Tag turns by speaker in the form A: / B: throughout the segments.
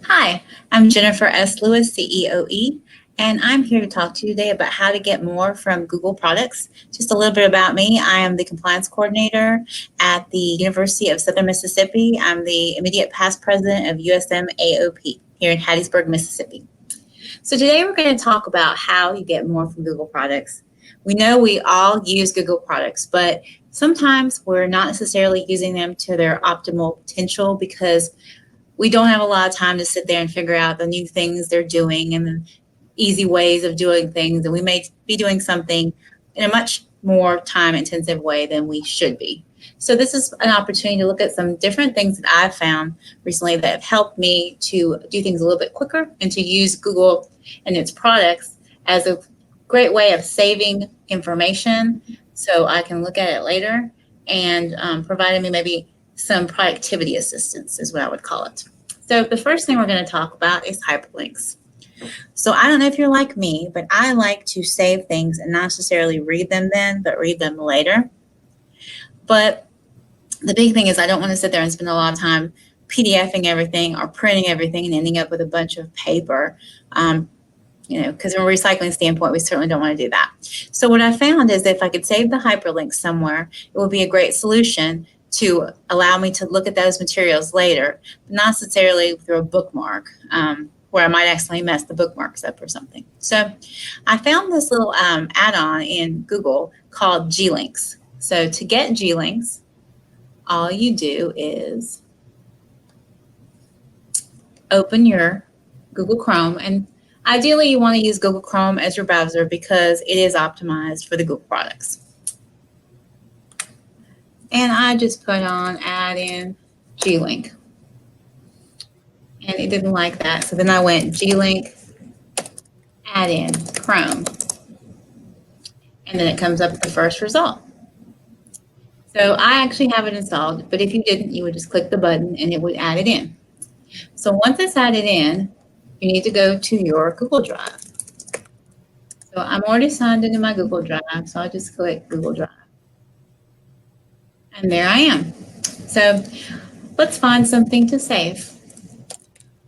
A: Hi, I'm Jennifer S. Lewis, CEOE, and I'm here to talk to you today about how to get more from Google products. Just a little bit about me. I am the compliance coordinator at the University of Southern Mississippi. I'm the immediate past president of USM AOP here in Hattiesburg, Mississippi. So today we're going to talk about how you get more from Google products. We know we all use Google products, but sometimes we're not necessarily using them to their optimal potential because we don't have a lot of time to sit there and figure out the new things they're doing and the easy ways of doing things. And we may be doing something in a much more time-intensive way than we should be. So this is an opportunity to look at some different things that I've found recently that have helped me to do things a little bit quicker and to use Google and its products as a great way of saving information so I can look at it later and providing me maybe some productivity assistance is what I would call it. So the first thing we're going to talk about is hyperlinks. So I don't know if you're like me, but I like to save things and not necessarily read them then, but read them later. But the big thing is I don't want to sit there and spend a lot of time PDFing everything or printing everything and ending up with a bunch of paper. Because from a recycling standpoint, we certainly don't want to do that. So what I found is if I could save the hyperlinks somewhere, it would be a great solution to allow me to look at those materials later, but not necessarily through a bookmark where I might accidentally mess the bookmarks up or something. So I found this little add-on in Google called G-Links. So to get G-Links, all you do is open your Google Chrome, and ideally you want to use Google Chrome as your browser because it is optimized for the Google products. And I just put on add in G-Link. And it didn't like that. So then I went G-Link, add in Chrome. And then it comes up with the first result. So I actually have it installed, but if you didn't, you would just click the button and it would add it in. So once it's added in, you need to go to your Google Drive. So I'm already signed into my Google Drive, so I'll just click Google Drive. And there I am. So let's find something to save.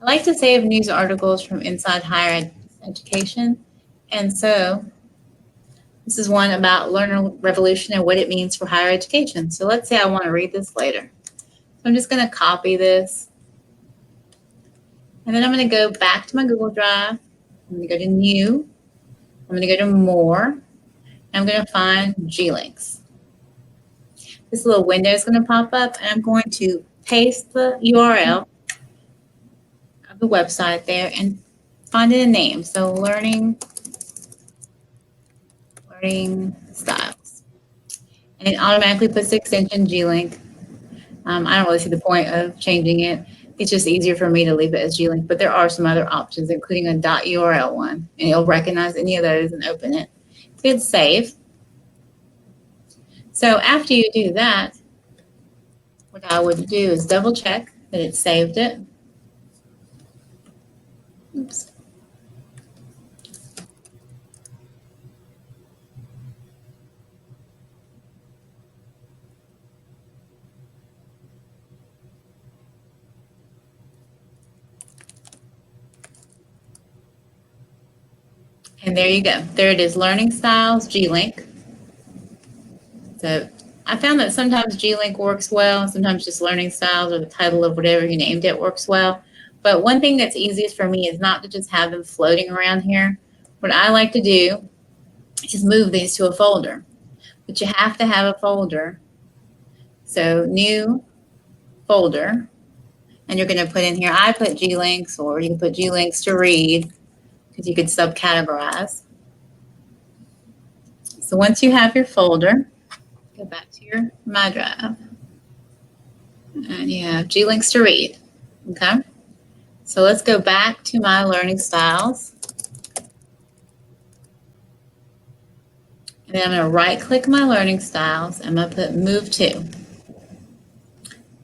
A: I like to save news articles from inside higher education. And so this is one about learner revolution and what it means for higher education. So let's say I want to read this later. So I'm just going to copy this. And then I'm going to go back to my Google Drive. I'm going to go to New. I'm going to go to More. And I'm going to find G-Links. This little window is going to pop up, and I'm going to paste the URL of the website there and find it a name. So learning styles. And it automatically puts the extension G-Link. I don't really see the point of changing it. It's just easier for me to leave it as G-Link, but there are some other options, including a .url one, and it'll recognize any of those and open it. Hit save. So after you do that, what I would do is double check that it saved it. Oops. And there you go. There it is, Learning Styles, G-Link. So I found that sometimes G-Link works well, sometimes just Learning Styles or the title of whatever you named it works well. But one thing that's easiest for me is not to just have them floating around here. What I like to do is move these to a folder. But you have to have a folder. So New Folder. And you're going to put in here, I put G-Links, or you can put G-Links to read, because you could subcategorize. So once you have your folder, go back to your My Drive. And you have G-Links to read. Okay? So let's go back to my learning styles. And then I'm going to right-click my learning styles. I'm going to put Move To. And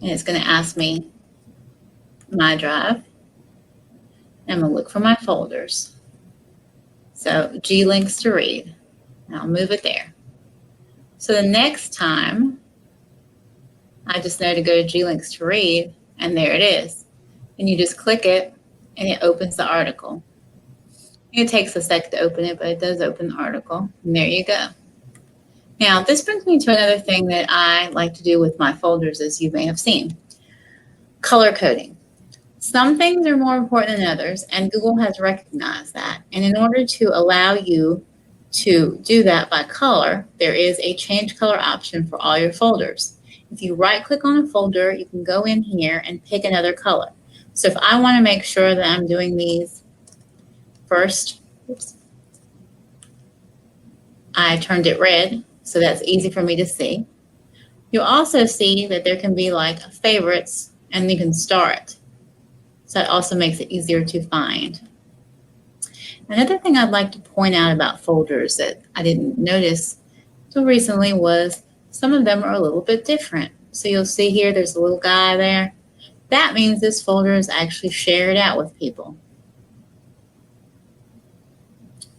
A: it's going to ask me My Drive. And I'm going to look for my folders. So G-Links to read. And I'll move it there. So the next time, I just know to go to G-Links to read, and there it is. And you just click it, and it opens the article. It takes a sec to open it, but it does open the article. And there you go. Now, this brings me to another thing that I like to do with my folders, as you may have seen. Color coding. Some things are more important than others, and Google has recognized that. And in order to allow you to do that by color, there is a change color option for all your folders. If you right-click on a folder, you can go in here and pick another color. So if I want to make sure that I'm doing these first, I turned it red, so that's easy for me to see. You'll also see that there can be like favorites, and you can star it. So that also makes it easier to find. Another thing I'd like to point out about folders that I didn't notice until recently was some of them are a little bit different. So you'll see here there's a little guy there. That means this folder is actually shared out with people.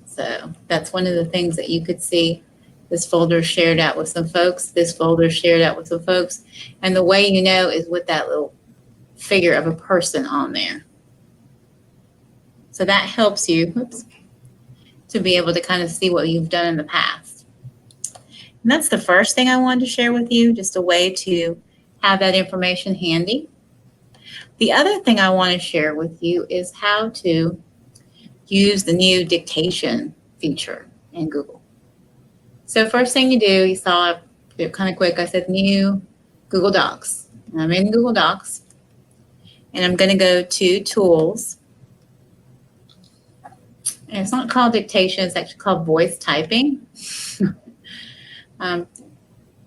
A: So that's one of the things that you could see. This folder is shared out with some folks. This folder is shared out with some folks. And the way you know is with that little figure of a person on there. So that helps you to be able to kind of see what you've done in the past. And that's the first thing I wanted to share with you, just a way to have that information handy. The other thing I want to share with you is how to use the new dictation feature in Google. So first thing you do, you saw it kind of quick, I said new Google Docs. And I'm in Google Docs, and I'm going to go to Tools. And it's not called dictation, it's actually called voice typing.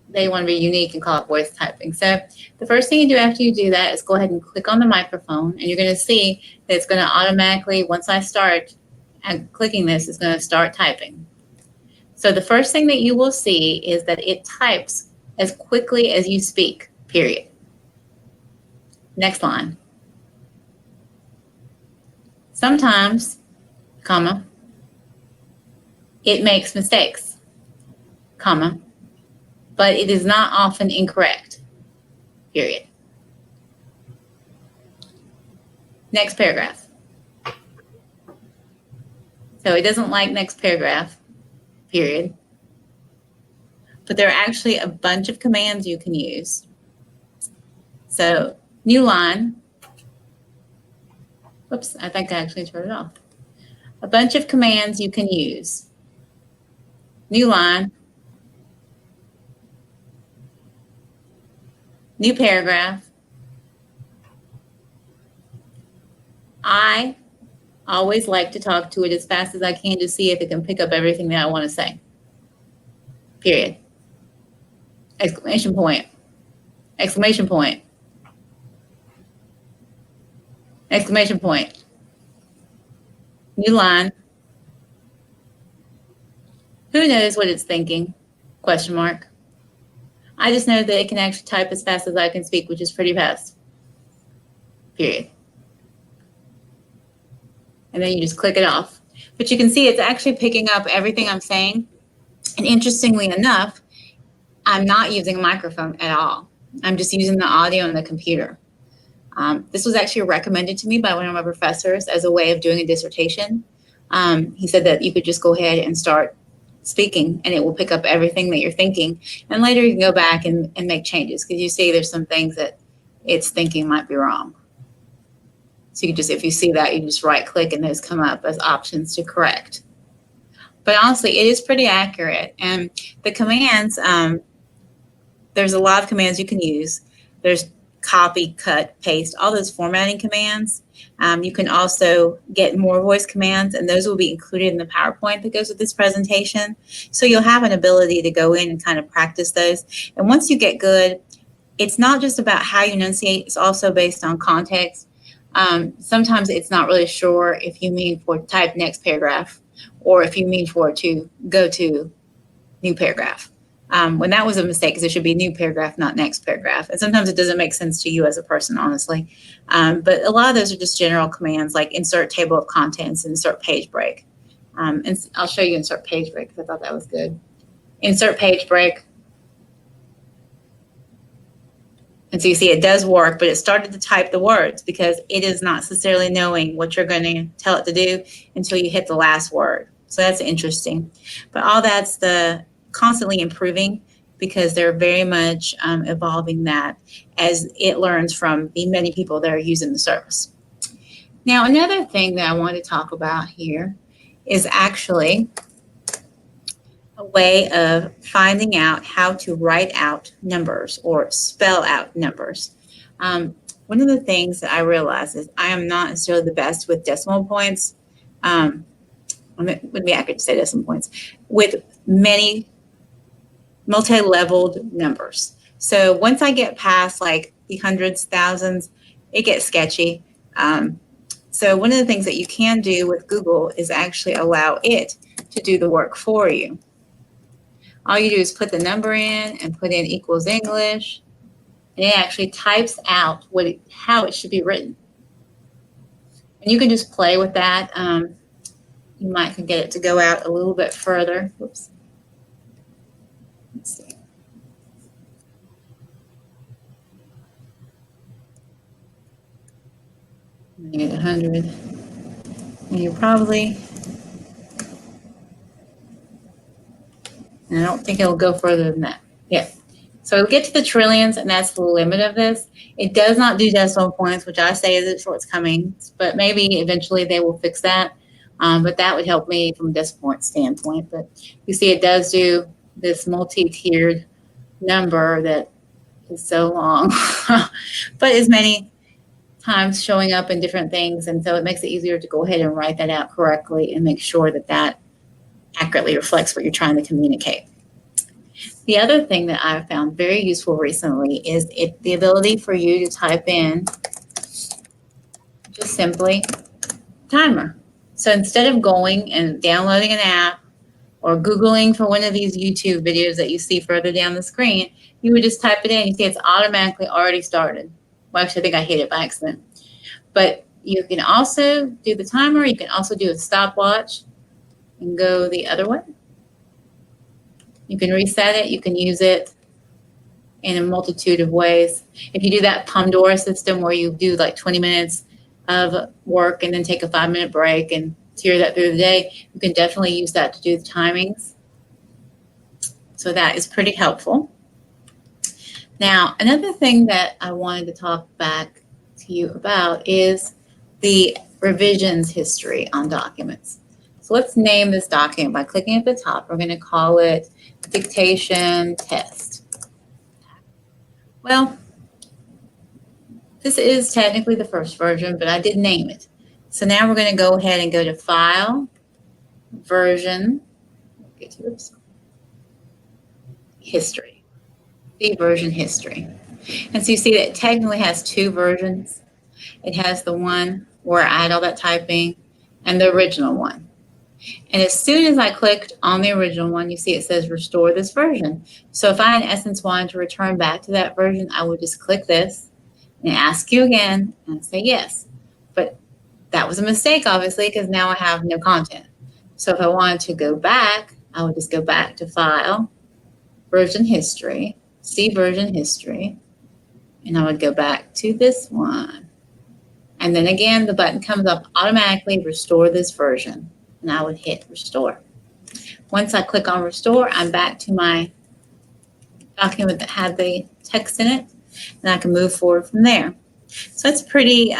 A: They want to be unique and call it voice typing. So the first thing you do after you do that is go ahead and click on the microphone, and you're going to see that it's going to automatically, once I start clicking this, it's going to start typing. So the first thing that you will see is that it types as quickly as you speak, period. Next line. Sometimes, comma, it makes mistakes, comma, but it is not often incorrect, period. Next paragraph. So it doesn't like next paragraph, period. But there are actually a bunch of commands you can use. So new line. Whoops, I think I actually turned it off. A bunch of commands you can use. New line. New paragraph. I always like to talk to it as fast as I can to see if it can pick up everything that I want to say. Period. Exclamation point. Exclamation point. Exclamation point. New line. Who knows what it's thinking? Question mark. I just know that it can actually type as fast as I can speak, which is pretty fast. Period. And then you just click it off. But you can see it's actually picking up everything I'm saying. And interestingly enough, I'm not using a microphone at all. I'm just using the audio on the computer. This was actually recommended to me by one of my professors as a way of doing a dissertation. He said that you could just go ahead and start speaking, and it will pick up everything that you're thinking. And later you can go back and make changes, because you see there's some things that it's thinking might be wrong. So you can just, if you see that, you just right click and those come up as options to correct. But honestly, it is pretty accurate. And the commands, there's a lot of commands you can use. There's copy, cut, paste, all those formatting commands. You can also get more voice commands, and those will be included in the PowerPoint that goes with this presentation. So you'll have an ability to go in and kind of practice those. And once you get good, it's not just about how you enunciate, it's also based on context. Sometimes it's not really sure if you mean for type next paragraph, or if you mean for to go to new paragraph. When that was a mistake, because it should be new paragraph, not next paragraph. And sometimes it doesn't make sense to you as a person, honestly. But a lot of those are just general commands like insert table of contents, insert page break. And I'll show you insert page break because I thought that was good. Insert page break. And so you see it does work, but it started to type the words because it is not necessarily knowing what you're going to tell it to do until you hit the last word. So that's interesting. But all that's the constantly improving because they're very much evolving that as it learns from the many people that are using the service. Now, another thing that I want to talk about here is actually a way of finding out how to write out numbers or spell out numbers. One of the things that I realize is I am not necessarily the best with decimal points. It would be accurate to say decimal points with many multi-leveled numbers. So once I get past like the hundreds, thousands, it gets sketchy. So one of the things that you can do with Google is actually allow it to do the work for you. All you do is put the number in and put in equals English, and it actually types out how it should be written. And you can just play with that. You might can get it to go out a little bit further. Whoops. Let's see. Get 100, and you probably. And I don't think it'll go further than that. Yeah. So we'll get to the trillions, and that's the limit of this. It does not do decimal points, which I say is its shortcomings, but maybe eventually they will fix that. But that would help me from a decimal point standpoint. But you see it does do this multi-tiered number that is so long, but is many times showing up in different things. And so it makes it easier to go ahead and write that out correctly and make sure that that accurately reflects what you're trying to communicate. The other thing that I've found very useful recently is the ability for you to type in just simply timer. So instead of going and downloading an app or Googling for one of these YouTube videos that you see further down the screen, you would just type it in. You see it's automatically already started. Well, actually, I think I hit it by accident. But you can also do the timer. You can also do a stopwatch and go the other way. You can reset it. You can use it in a multitude of ways. If you do that Pomodoro system where you do like 20 minutes of work and then take a 5-minute break and tier that through the day, you can definitely use that to do the timings. So that is pretty helpful. Now, another thing that I wanted to talk back to you about is the revisions history on documents. So let's name this document by clicking at the top. We're going to call it Dictation Test. Well, this is technically the first version, but I did name it. So now we're going to go ahead and go to File, Version, History, the version history. And so you see that it technically has two versions. It has the one where I had all that typing and the original one. And as soon as I clicked on the original one, you see it says restore this version. So if I, in essence, wanted to return back to that version, I would just click this and ask you again and say yes. But that was a mistake, obviously, because now I have no content. So if I wanted to go back, I would just go back to File, Version History, See Version History, and I would go back to this one. And then again, the button comes up automatically, restore this version. And I would hit restore. Once I click on restore, I'm back to my document that had the text in it, and I can move forward from there. So it's a pretty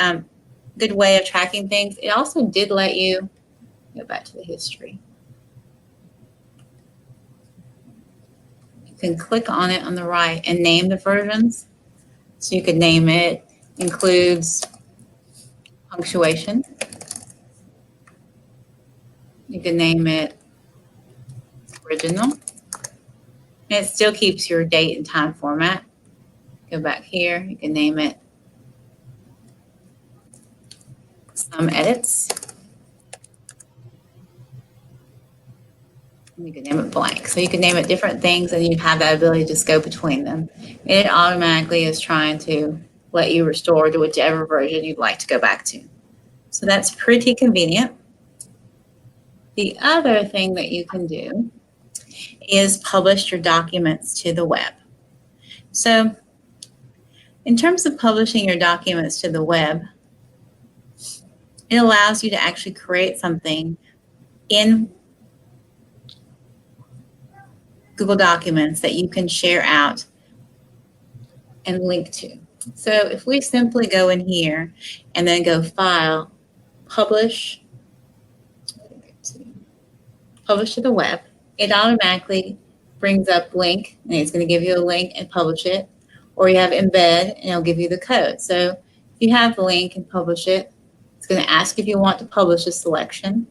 A: good way of tracking things. It also did let you go back to the history. You can click on it on the right and name the versions. So you could name it includes punctuation. You can name it original. And it still keeps your date and time format. Go back here. You can name it some edits. And you can name it blank. So you can name it different things and you have that ability to just go between them. And it automatically is trying to let you restore to whichever version you'd like to go back to. So that's pretty convenient. The other thing that you can do is publish your documents to the web. So In terms of publishing your documents to the web, it allows you to actually create something in Google Documents that you can share out and link to. So if we simply go in here and then go File, Publish, Publish to the web, it automatically brings up link, and it's going to give you a link and publish it. Or you have embed, and it'll give you the code. So if you have the link and publish it, it's going to ask if you want to publish a selection,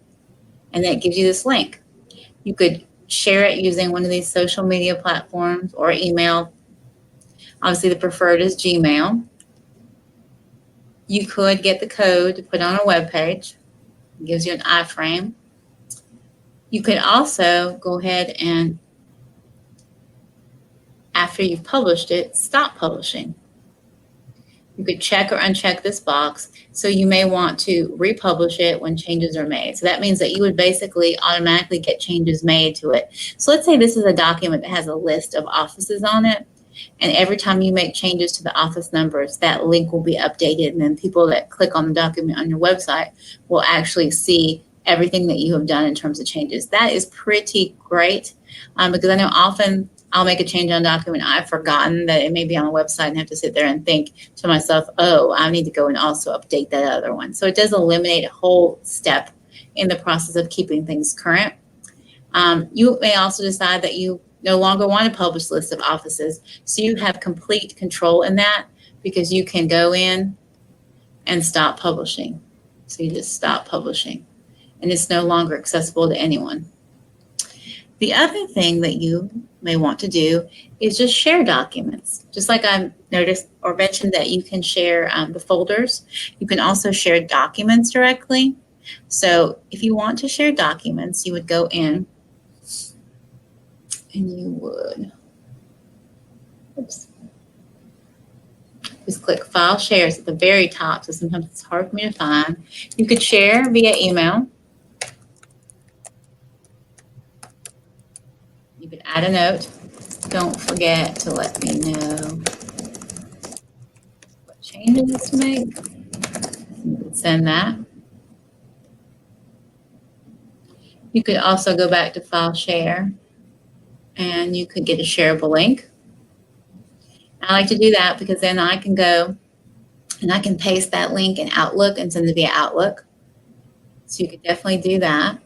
A: and then it gives you this link. You could share it using one of these social media platforms or email. Obviously, the preferred is Gmail. You could get the code to put on a web page. It gives you an iframe. You could also go ahead and, after you've published it, stop publishing. You could check or uncheck this box. So you may want to republish it when changes are made. So that means that you would basically automatically get changes made to it. So let's say this is a document that has a list of offices on it. And every time you make changes to the office numbers, that link will be updated. And then people that click on the document on your website will actually see everything that you have done in terms of changes. That is pretty great because I know often I'll make a change on a document. I've forgotten that it may be on a website and have to sit there and think to myself, oh, I need to go and also update that other one. So it does eliminate a whole step in the process of keeping things current. You may also decide that you no longer want to publish lists of offices. So you have complete control in that because you can go in and stop publishing. So you just stop publishing and it's no longer accessible to anyone. The other thing that you may want to do is just share documents. Just like I noticed or mentioned that you can share the folders, you can also share documents directly. So if you want to share documents, you would go in and you would, just click File Shares at the very top. So sometimes it's hard for me to find. You could share via email. You could add a note. Don't forget to let me know what changes to make. You could send that. You could also go back to File Share and you could get a shareable link. I like to do that because then I can go and I can paste that link in Outlook and send it via Outlook. So you could definitely do that.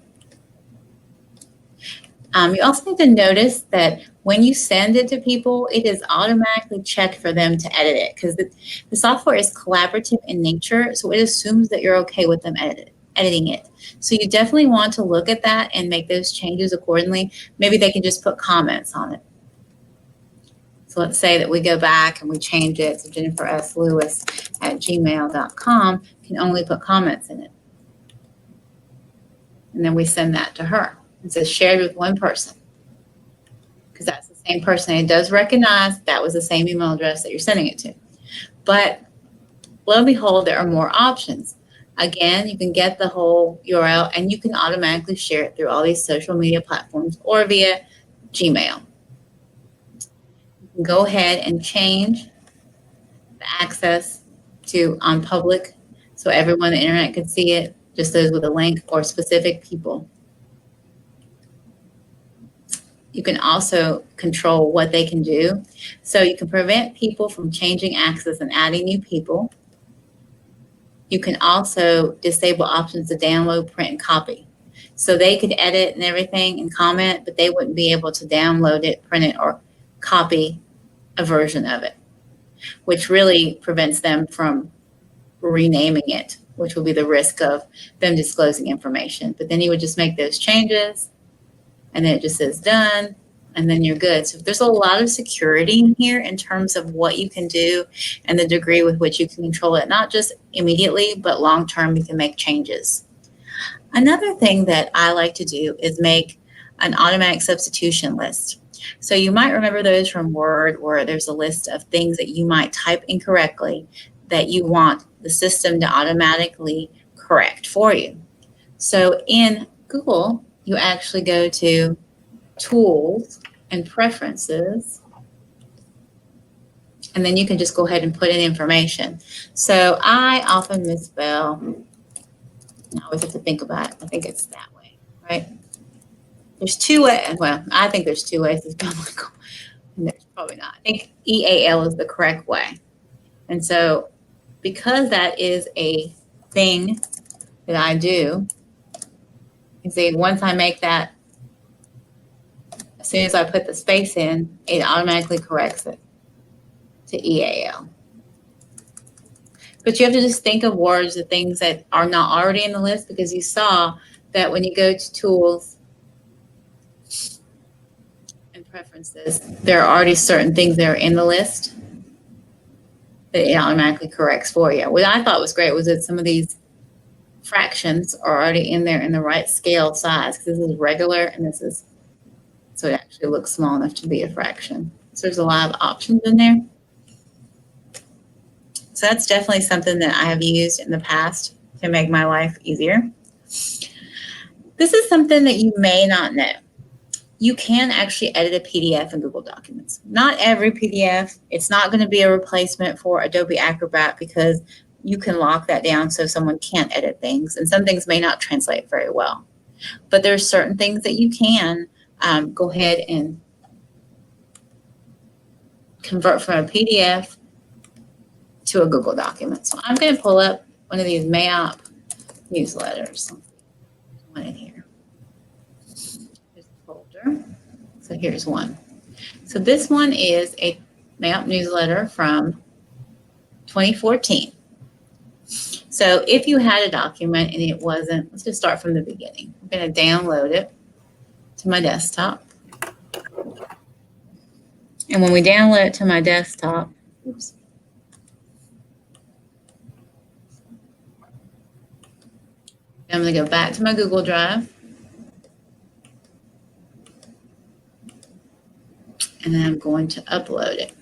A: You also need to notice that when you send it to people, it is automatically checked for them to edit it because the software is collaborative in nature, so it assumes that you're okay with them editing it. So you definitely want to look at that and make those changes accordingly. Maybe they can just put comments on it. So let's say that we go back and we change it to Jennifer S. Lewis at gmail.com can only put comments in it. And then we send that to her. It says shared with one person because that's the same person. It does recognize that was the same email address that you're sending it to. But lo and behold, there are more options. Again, you can get the whole URL and you can automatically share it through all these social media platforms or via Gmail. You can go ahead and change the access to on public so everyone on the internet can see it, just those with a link or specific people. You can also control what they can do. So you can prevent people from changing access and adding new people. You can also disable options to download, print, and copy. So they could edit and everything and comment, but they wouldn't be able to download it, print it, or copy a version of it, which really prevents them from renaming it, which will be the risk of them disclosing information. But then you would just make those changes, and then it just says done, and then you're good. So there's a lot of security in here in terms of what you can do and the degree with which you can control it, not just immediately, but long-term you can make changes. Another thing that I like to do is make an automatic substitution list. So you might remember those from Word where there's a list of things that you might type incorrectly that you want the system to automatically correct for you. So in Google, you actually go to Tools and Preferences, And then you can just go ahead and put in information. So I often misspell. I always have to think about it. I think it's that way, right? There's two ways. Well, I think there's two ways to spell Michael. And there's probably not. I think EAL is the correct way. And so because that is a thing that I do, you see, once I make that, as soon as I put the space in, it automatically corrects it to EAL. But you have to just think of words, the things that are not already in the list, because you saw that when you go to Tools and Preferences, there are already certain things that are in the list that it automatically corrects for you. What I thought was great was that some of these fractions are already in there in the right scale size, because this is regular and this is, so it actually looks small enough to be a fraction. So there's a lot of options in there. So that's definitely something that I have used in the past to make my life easier. This is something that you may not know. You can actually edit a PDF in Google Documents. Not every PDF. It's not going to be a replacement for Adobe Acrobat, because you can lock that down so someone can't edit things, and some things may not translate very well. But there's certain things that you can go ahead and convert from a PDF to a Google document. So I'm going to pull up one of these NAEOP newsletters. One in here. Here's the folder. So here's one. So this one is a NAEOP newsletter from 2014. So if you had a document and it wasn't, let's just start from the beginning. I'm going to download it to my desktop. And when we download it to my desktop, oops. I'm going to go back to my Google Drive. And then I'm going to upload it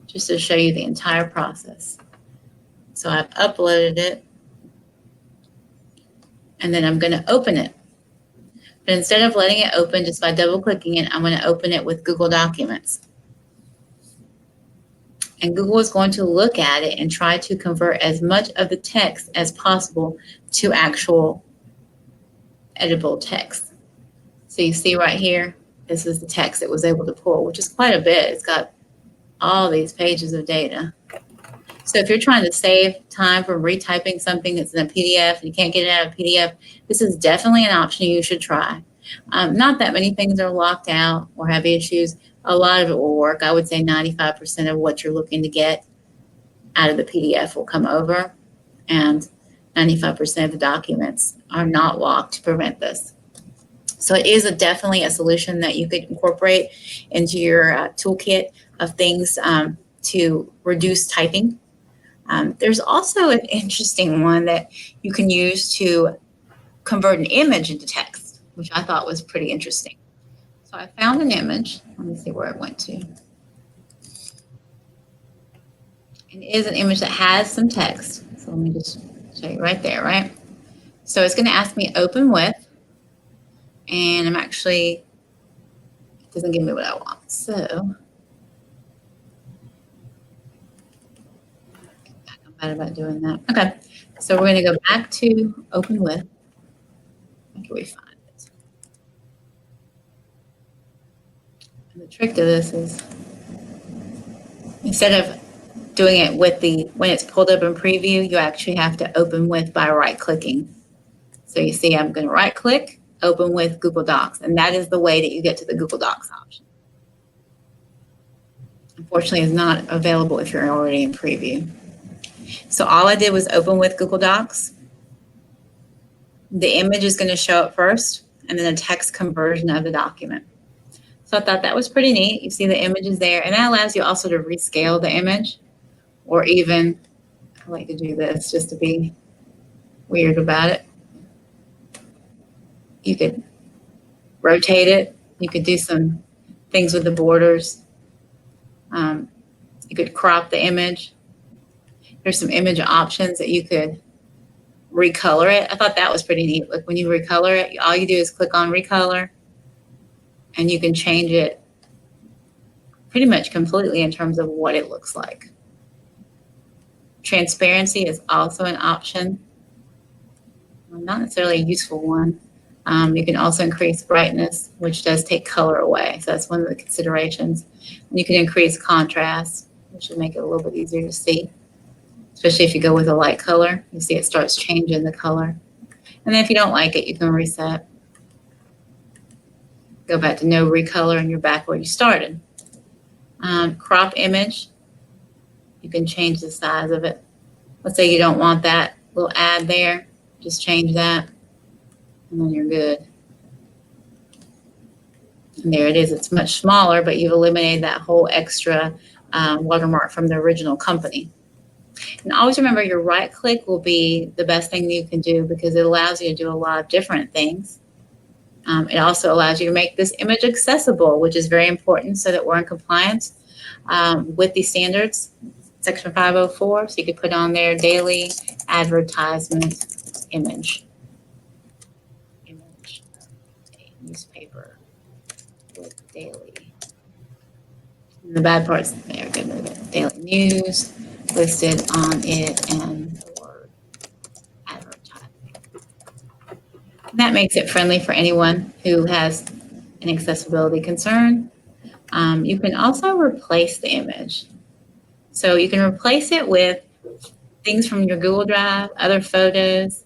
A: just to show you the entire process. So I've uploaded it. And then I'm going to open it. But instead of letting it open just by double clicking it, I'm going to open it with Google Documents. And Google is going to look at it and try to convert as much of the text as possible to actual editable text. So you see right here, this is the text it was able to pull, which is quite a bit. It's got all these pages of data. So if you're trying to save time from retyping something that's in a PDF and you can't get it out of a PDF, this is definitely an option you should try. Not that many things are locked out or have issues. A lot of it will work. I would say 95% of what you're looking to get out of the PDF will come over, and 95% of the documents are not locked to prevent this. So it is definitely a solution that you could incorporate into your toolkit of things to reduce typing. There's also an interesting one that you can use to convert an image into text, which I thought was pretty interesting. So I found an image. Let me see where it went to. And it is an image that has some text. So let me just show you right there, right? So it's going to ask me open with. And I'm actually, it doesn't give me what I want. So I'm bad about doing that. Okay. So we're going to go back to open with. How can we find it? And the trick to this is, instead of doing it with when it's pulled up in preview, you actually have to open with by right clicking. So you see, I'm going to right click, open with Google Docs, and that is the way that you get to the Google Docs option. Unfortunately, it's not available if you're already in preview. So all I did was open with Google Docs. The image is going to show up first, and then a text conversion of the document. So I thought that was pretty neat. You see the image is there, and that allows you also to rescale the image, or even, I like to do this just to be weird about it. You could rotate it. You could do some things with the borders. You could crop the image. There's some image options that you could recolor it. I thought that was pretty neat. Like when you recolor it, all you do is click on recolor, and you can change it pretty much completely in terms of what it looks like. Transparency is also an option, not necessarily a useful one. You can also increase brightness, which does take color away. So that's one of the considerations. And you can increase contrast, which would make it a little bit easier to see, especially if you go with a light color. You see it starts changing the color. And then if you don't like it, you can reset. Go back to no recolor and you're back where you started. Crop image, you can change the size of it. Let's say you don't want that little ad there, just change that, and then you're good. And there it is, it's much smaller, but you've eliminated that whole extra watermark from the original company. And always remember your right click will be the best thing you can do because it allows you to do a lot of different things. It also allows you to make this image accessible, which is very important so that we're in compliance with these standards, Section 504. So you could put on there daily advertisement image. Image of a newspaper with daily. And the bad part's there, good move it. Daily news listed on it and the word advertising. That makes it friendly for anyone who has an accessibility concern. You can also replace the image. So you can replace it with things from your Google Drive, other photos.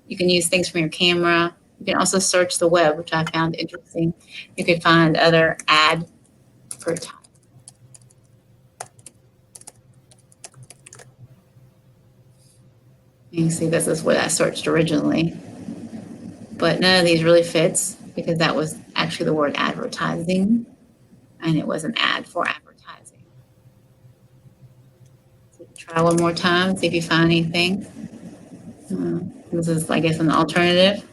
A: You can use things from your camera. You can also search the web, which I found interesting. You could find other ad per type. You can see this is what I searched originally. But none of these really fits because that was actually the word advertising and it was an ad for advertising. So try one more time, see if you find anything. This is, I guess, an alternative.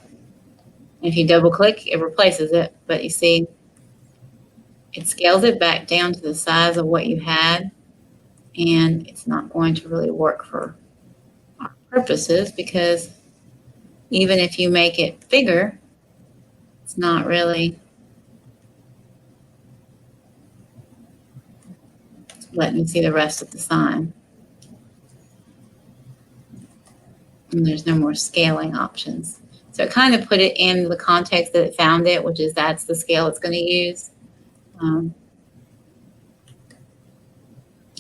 A: If you double click, it replaces it, but you see, it scales it back down to the size of what you had, and it's not going to really work for our purposes because even if you make it bigger, it's not really letting you see the rest of the sign. And there's no more scaling options. So it kind of put it in the context that it found it, which is that's the scale it's going to use. And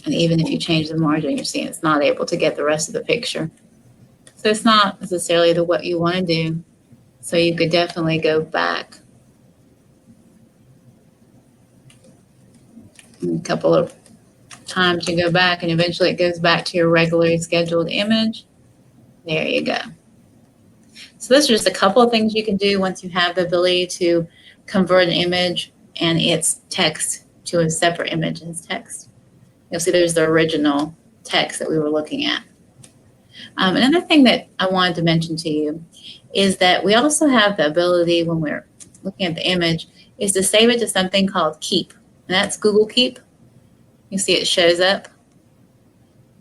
A: even if you change the margin, you're seeing it's not able to get the rest of the picture. So it's not necessarily what you want to do. So you could definitely go back a couple of times. You go back and eventually it goes back to your regularly scheduled image. There you go. So those are just a couple of things you can do once you have the ability to convert an image and its text to a separate image as text. You'll see there's the original text that we were looking at. Another thing that I wanted to mention to you is that we also have the ability when we're looking at the image is to save it to something called Keep. And that's Google Keep. You see it shows up.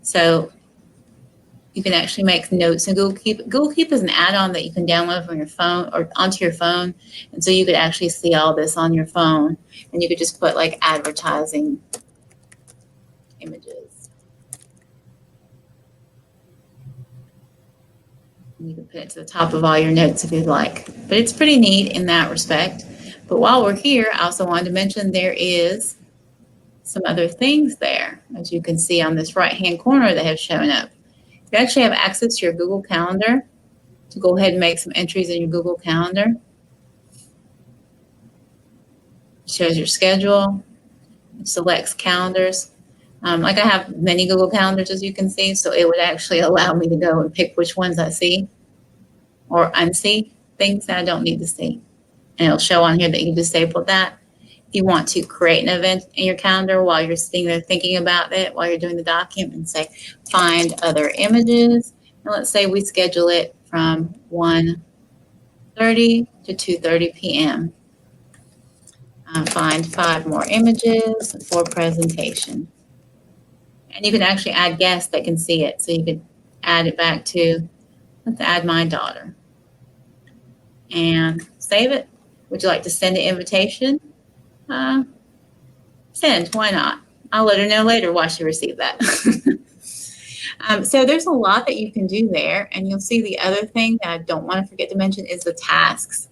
A: So you can actually make notes in Google Keep. Google Keep is an add-on that you can download from your phone or onto your phone. And so you could actually see all this on your phone. And you could just put like advertising images. And you can put it to the top of all your notes if you'd like. But it's pretty neat in that respect. But while we're here, I also wanted to mention there is some other things there, as you can see on this right-hand corner that have shown up. You actually have access to your Google Calendar to go ahead and make some entries in your Google Calendar. It shows your schedule. It selects calendars. Like I have many Google Calendars, as you can see, so it would actually allow me to go and pick which ones I see or unsee things that I don't need to see. And it'll show on here that you disabled that. If you want to create an event in your calendar while you're sitting there thinking about it, while you're doing the document, and say, find other images. And let's say we schedule it from 1:30 to 2:30 p.m. Find 5 more images for presentation. And you can actually add guests that can see it. So you could add it back to, let's add my daughter. And save it. Would you like to send an invitation? Send, why not? I'll let her know later why she received that. So there's a lot that you can do there. And you'll see the other thing that I don't want to forget to mention is the tasks.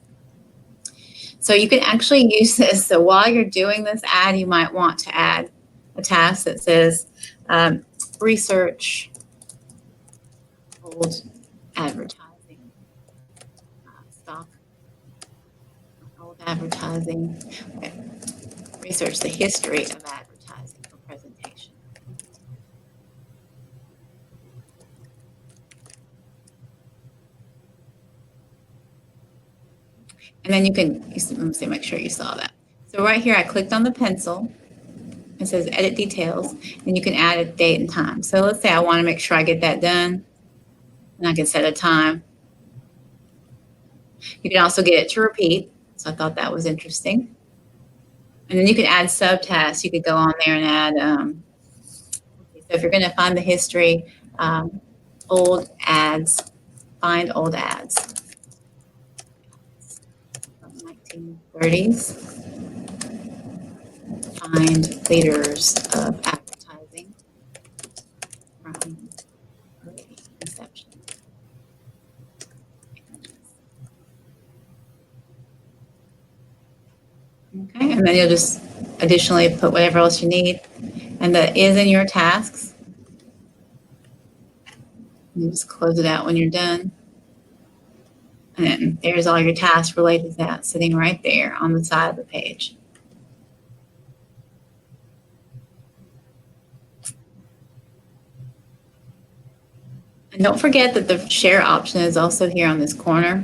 A: So you can actually use this. So while you're doing this ad, you might want to add a task that says research old advertising, stock old advertising, okay. Research the history of advertising for presentation. And then you can, let me see, make sure you saw that. So right here, I clicked on the pencil. It says edit details, and you can add a date and time. So let's say I want to make sure I get that done, and I can set a time. You can also get it to repeat. So I thought that was interesting. And then you can add subtasks. You could go on there and add, so if you're going to find the history, old ads, find old ads. 1930s. Find leaders of advertising from early inception. Okay, and then you'll just additionally put whatever else you need, and that is in your tasks. You just close it out when you're done. And then there's all your tasks related to that sitting right there on the side of the page. And don't forget that the share option is also here on this corner.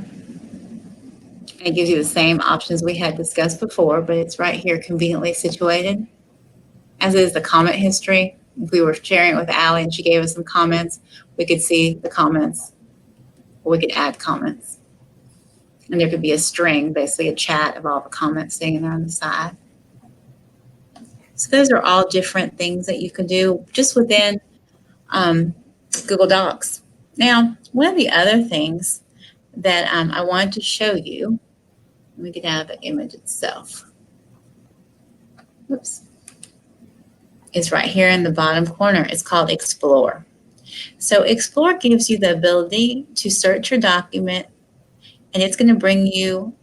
A: It gives you the same options we had discussed before, but it's right here conveniently situated, as is the comment history. If we were sharing it with Allie and she gave us some comments, we could see the comments, or we could add comments. And there could be a string, basically a chat of all the comments sitting there on the side. So those are all different things that you can do just within Google Docs. Now, one of the other things that I wanted to show you, let me get out of the image itself. Oops. It's right here in the bottom corner. It's called Explore. So Explore gives you the ability to search your document, and it's going to bring you,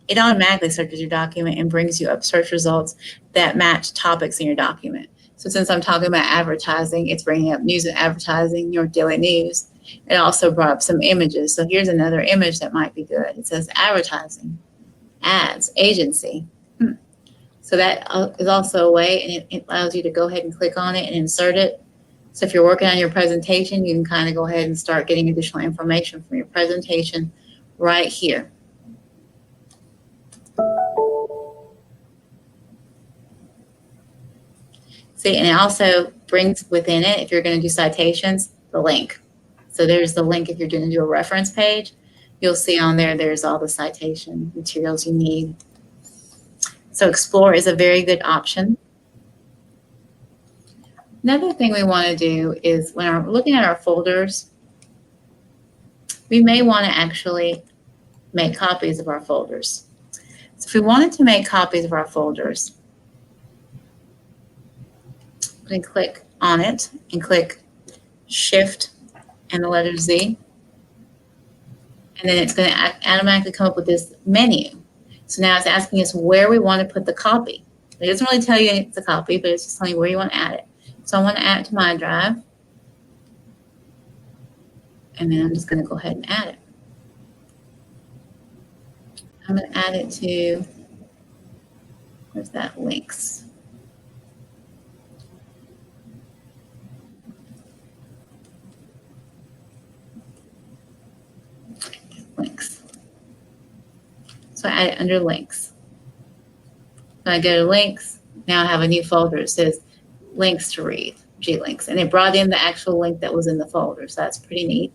A: it automatically searches your document and brings you up search results that match topics in your document. So since I'm talking about advertising, it's bringing up news and advertising, your daily news. It also brought up some images. So here's another image that might be good. It says advertising, ads, agency. So that is also a way, and it allows you to go ahead and click on it and insert it. So if you're working on your presentation, you can kind of go ahead and start getting additional information from your presentation right here. See, and it also brings within it, if you're going to do citations, the link. So there's the link if you're going to do a reference page. You'll see on there, there's all the citation materials you need. So Explore is a very good option. Another thing we want to do is when we're looking at our folders, we may want to actually make copies of our folders. So if we wanted to make copies of our folders, we can click on it and click Shift and the letter Z. And then it's going to automatically come up with this menu. So now it's asking us where we want to put the copy. It doesn't really tell you it's a copy, but it's just telling you where you want to add it. So I want to add it to my drive. And then I'm just going to go ahead and add it. I'm going to add it to, where's that, links. Links. So I add it under links. When I go to links, now I have a new folder. It says links to read, G-links. And it brought in the actual link that was in the folder. So that's pretty neat.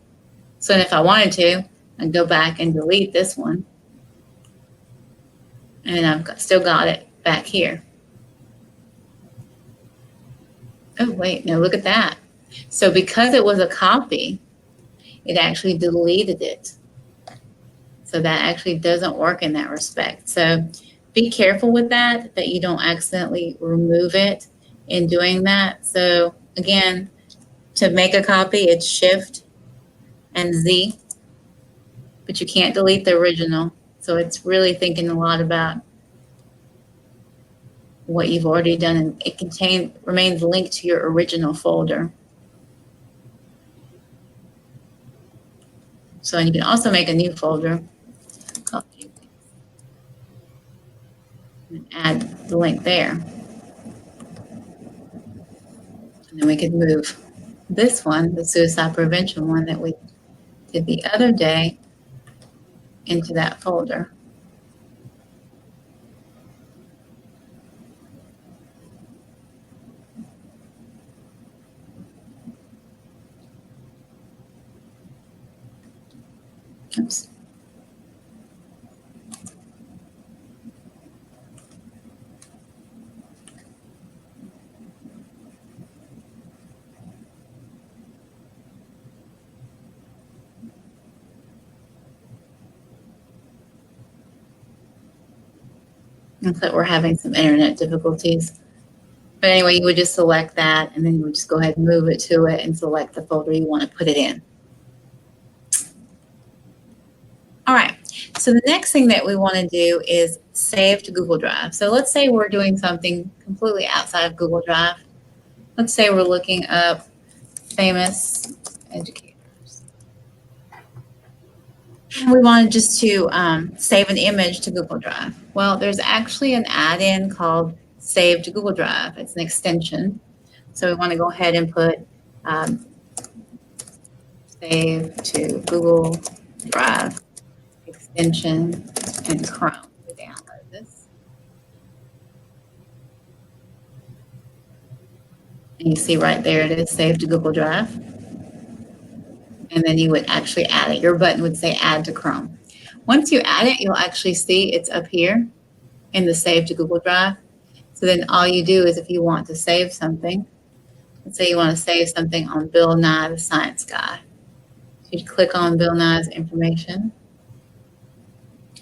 A: So if I wanted to, I'd go back and delete this one. And I've still got it back here. Oh, wait, no, look at that. So because it was a copy, it actually deleted it. So that actually doesn't work in that respect. So be careful with that you don't accidentally remove it in doing that. So again, to make a copy, it's Shift and Z, but you can't delete the original. So it's really thinking a lot about what you've already done, and it remains linked to your original folder. So you can also make a new folder called and add the link there. And then we could move this one, the suicide prevention one that we did the other day, into that folder. Oops. Looks like we're having some internet difficulties. But anyway, you would just select that, and then you would just go ahead and move it to it and select the folder you want to put it in. All right, so the next thing that we want to do is save to Google Drive. So let's say we're doing something completely outside of Google Drive. Let's say we're looking up famous educators. And we wanted just to save an image to Google Drive. Well, there's actually an add-in called Save to Google Drive. It's an extension. So we want to go ahead and put Save to Google Drive extension in Chrome to download this. And you see right there it is, Save to Google Drive. And then you would actually add it. Your button would say Add to Chrome. Once you add it, you'll actually see it's up here in the Save to Google Drive. So then all you do is if you want to save something, let's say you want to save something on Bill Nye, the Science Guy. So you'd click on Bill Nye's information,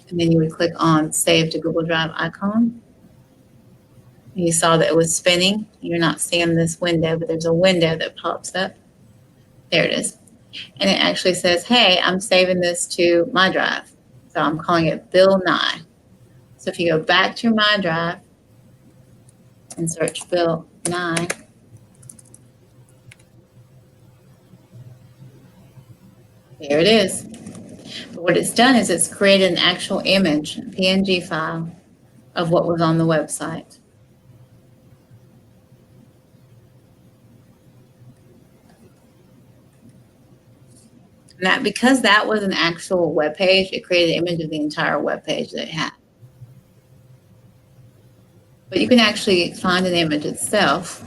A: and then you would click on Save to Google Drive icon. And you saw that it was spinning. You're not seeing this window, but there's a window that pops up. There it is. And it actually says, hey, I'm saving this to my drive. So I'm calling it Bill Nye. So if you go back to your My Drive and search Bill Nye, there it is. But what it's done is it's created an actual image, a PNG file of what was on the website. And that, because that was an actual web page, it created an image of the entire web page that it had. But you can actually find an image itself.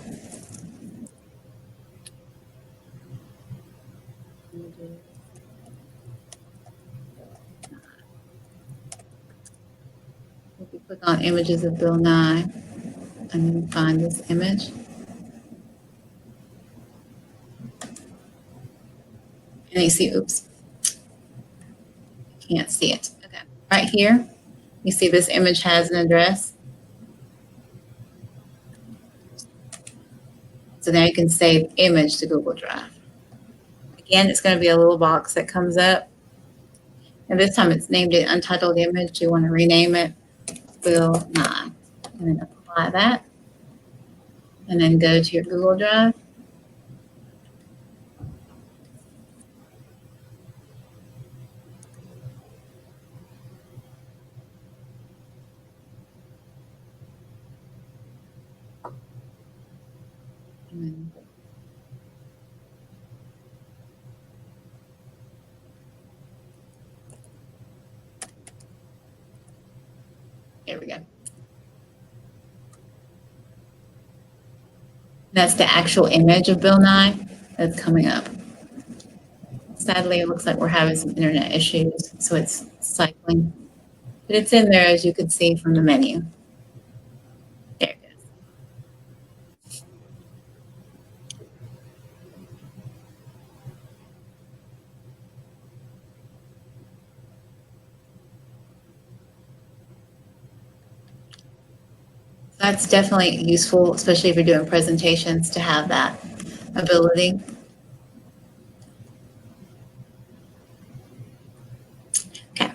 A: If you click on images of Bill Nye and then find this image. And you see, oops, can't see it. Okay, right here, you see this image has an address. So now you can save image to Google Drive. Again, it's going to be a little box that comes up. And this time it's named it Untitled Image. You want to rename it Bill Nye. And then apply that. And then go to your Google Drive. There we go. That's the actual image of Bill Nye that's coming up. Sadly, it looks like we're having some internet issues, so it's cycling. But it's in there, as you can see from the menu. There it goes. That's definitely useful, especially if you're doing presentations, to have that ability. Okay.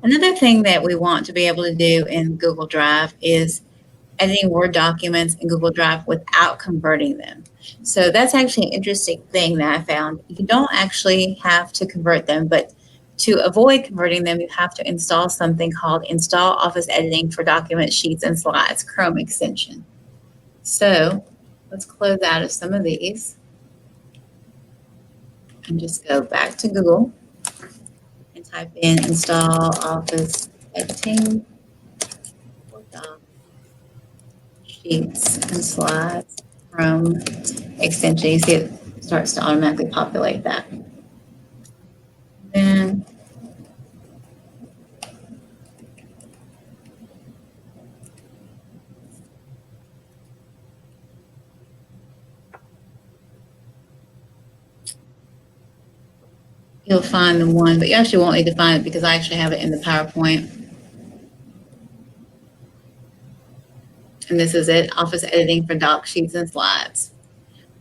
A: Another thing that we want to be able to do in Google Drive is editing Word documents in Google Drive without converting them. So that's actually an interesting thing that I found. You don't actually have to convert them, but to avoid converting them, you have to install something called Install Office Editing for Documents, Sheets, and Slides, Chrome extension. So let's close out of some of these and just go back to Google and type in Install Office Editing for Docs, Sheets, and Slides, Chrome extension. You see it starts to automatically populate that. Then you'll find the one, but you actually won't need to find it because I actually have it in the PowerPoint. And this is it, Office Editing for Docs, Sheets, and Slides.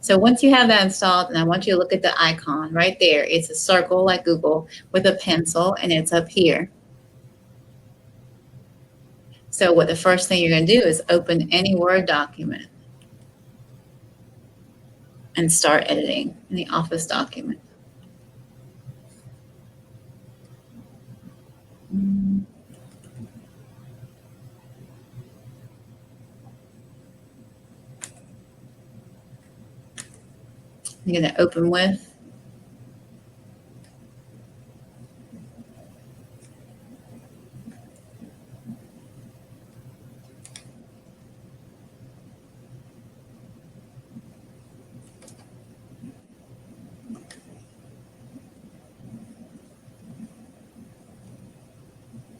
A: So once you have that installed, and I want you to look at the icon right there. It's a circle like Google with a pencil, and it's up here. So what the first thing you're going to do is open any Word document and start editing in the Office document. You're going to open with.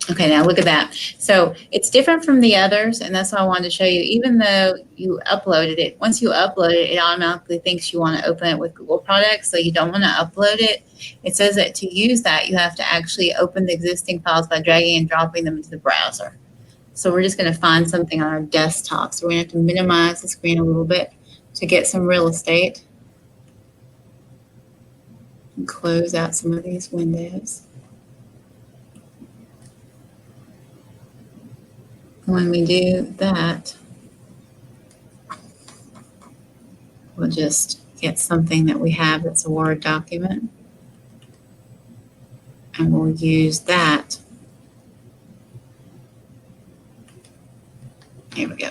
A: Okay, now look at that. So it's different from the others, and that's why I wanted to show you. Even though you uploaded it, once you upload it, it automatically thinks you want to open it with Google products, so you don't want to upload it. It says that to use that, you have to actually open the existing files by dragging and dropping them into the browser. So we're just going to find something on our desktop. So we're going to have to minimize the screen a little bit to get some real estate. And close out some of these windows. When we do that, we'll just get something that we have that's a Word document, and we'll use that. Here we go.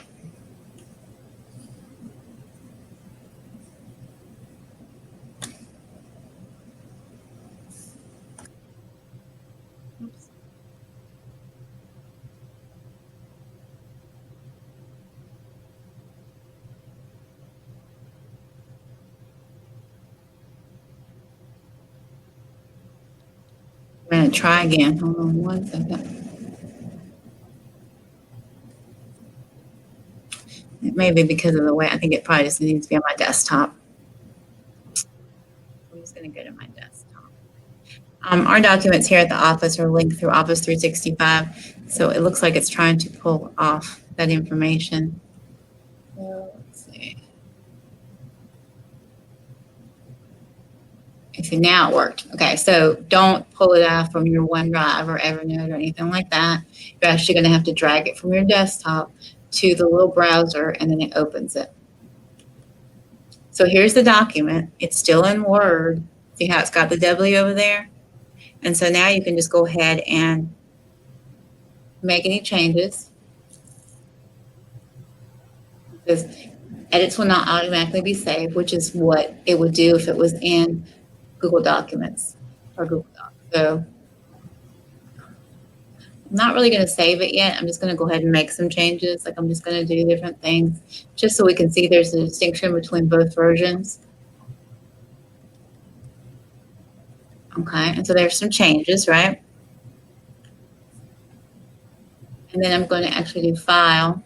A: Oops. We're going to try again. Hold on one second. It may be because of the way, I think it probably just needs to be on my desktop. I'm just going to go to my desktop. Our documents here at the office are linked through Office 365, so it looks like it's trying to pull off that information. So let's see. Okay, now it worked. Okay, so don't pull it out from your OneDrive or Evernote or anything like that. You're actually going to have to drag it from your desktop to the little browser, and then it opens it. So here's the document. It's still in Word. See how it's got the W over there? And so now you can just go ahead and make any changes. Because edits will not automatically be saved, which is what it would do if it was in Google Documents or Google Docs. So I'm not really going to save it yet. I'm just going to go ahead and make some changes. Like I'm just going to do different things just so we can see there's a distinction between both versions. Okay, and so there's some changes, right? And then I'm going to actually do File.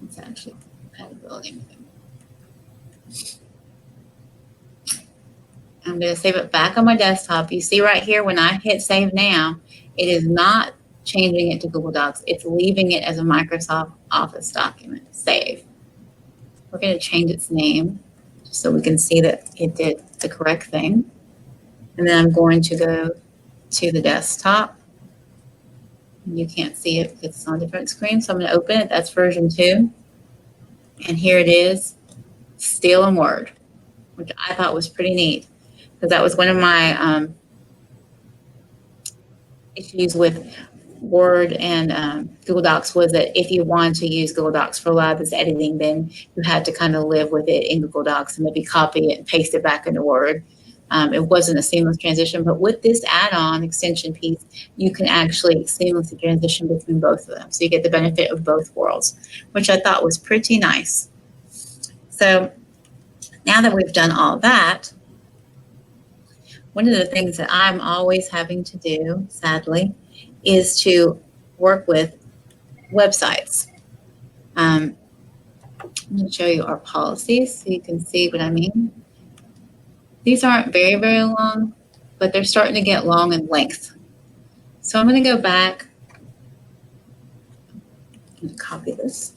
A: It's actually compatibility. I'm going to save it back on my desktop. You see right here when I hit Save Now, it is not changing it to Google Docs. It's leaving it as a Microsoft Office document. Save. We're going to change its name just so we can see that it did the correct thing. And then I'm going to go to the desktop. You can't see it because it's on a different screen. So I'm going to open it. That's version 2. And here it is, still in Word, which I thought was pretty neat because that was one of my issues with Word and Google Docs, was that if you wanted to use Google Docs for a lot of this editing, then you had to kind of live with it in Google Docs and maybe copy it and paste it back into Word. It wasn't a seamless transition, but with this add-on extension piece, you can actually seamlessly transition between both of them. So you get the benefit of both worlds, which I thought was pretty nice. So now that we've done all that, one of the things that I'm always having to do, sadly, is to work with websites. I'm going to show you our policies so you can see what I mean. These aren't very, very long, but they're starting to get long in length. So I'm going to go back and copy this.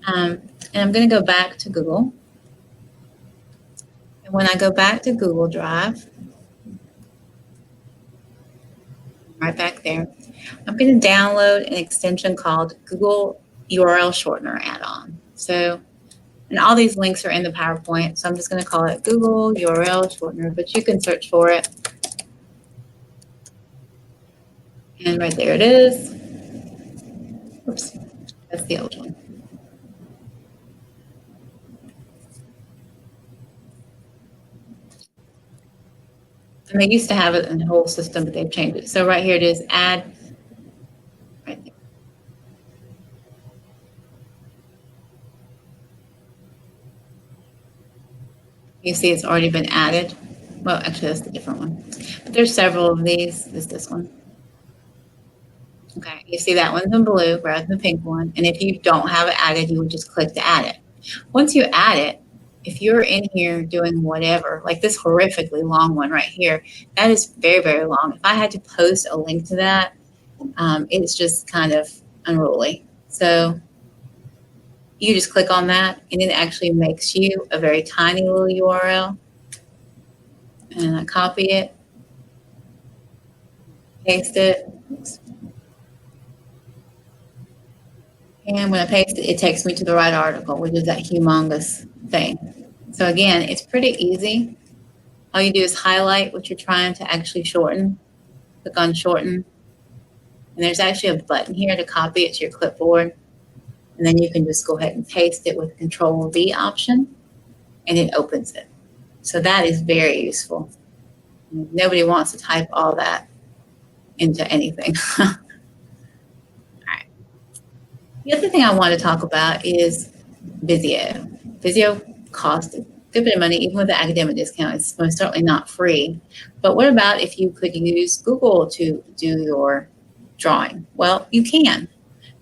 A: And I'm going to go back to Google. And when I go back to Google Drive, right back there, I'm going to download an extension called Google URL Shortener add-on. So, and all these links are in the PowerPoint, so I'm just going to call it Google URL Shortener, but you can search for it. And right there it is. Oops, that's the old one. And they used to have it in the whole system, but they've changed it. So right here it is, add, right there. You see it's already been added. Well, actually, that's the different one. But there's several of these. There's this one. Okay, you see that one's in blue rather than the pink one. And if you don't have it added, you would just click to add it. Once you add it, if you're in here doing whatever, like this horrifically long one right here, that is very, very long. If I had to post a link to that, it's just kind of unruly. So you just click on that, and it actually makes you a very tiny little URL. And I copy it, paste it. And when I paste it, it takes me to the right article, which is that humongous thing. So again, it's pretty easy. All you do is highlight what you're trying to actually shorten. Click on shorten. And there's actually a button here to copy it to your clipboard. And then you can just go ahead and paste it with Control V option, and it opens it. So that is very useful. Nobody wants to type all that into anything. All right. The other thing I want to talk about is Visio. Visio costs a good bit of money, even with the academic discount. It's most certainly not free. But what about if you could use Google to do your drawing? Well, you can.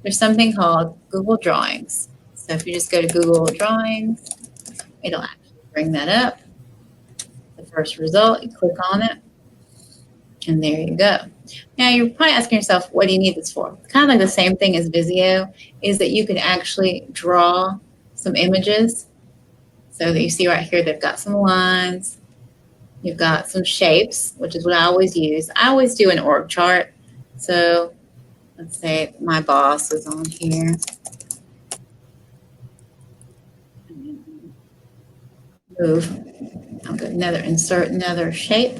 A: There's something called Google Drawings. So if you just go to Google Drawings, it'll actually bring that up. The first result, you click on it, and there you go. Now you're probably asking yourself, what do you need this for? Kind of like the same thing as Visio, is that you can actually draw some images. So that you see right here, they've got some lines. You've got some shapes, which is what I always use. I always do an org chart. So let's say my boss is on here. Move. I'll go insert another shape,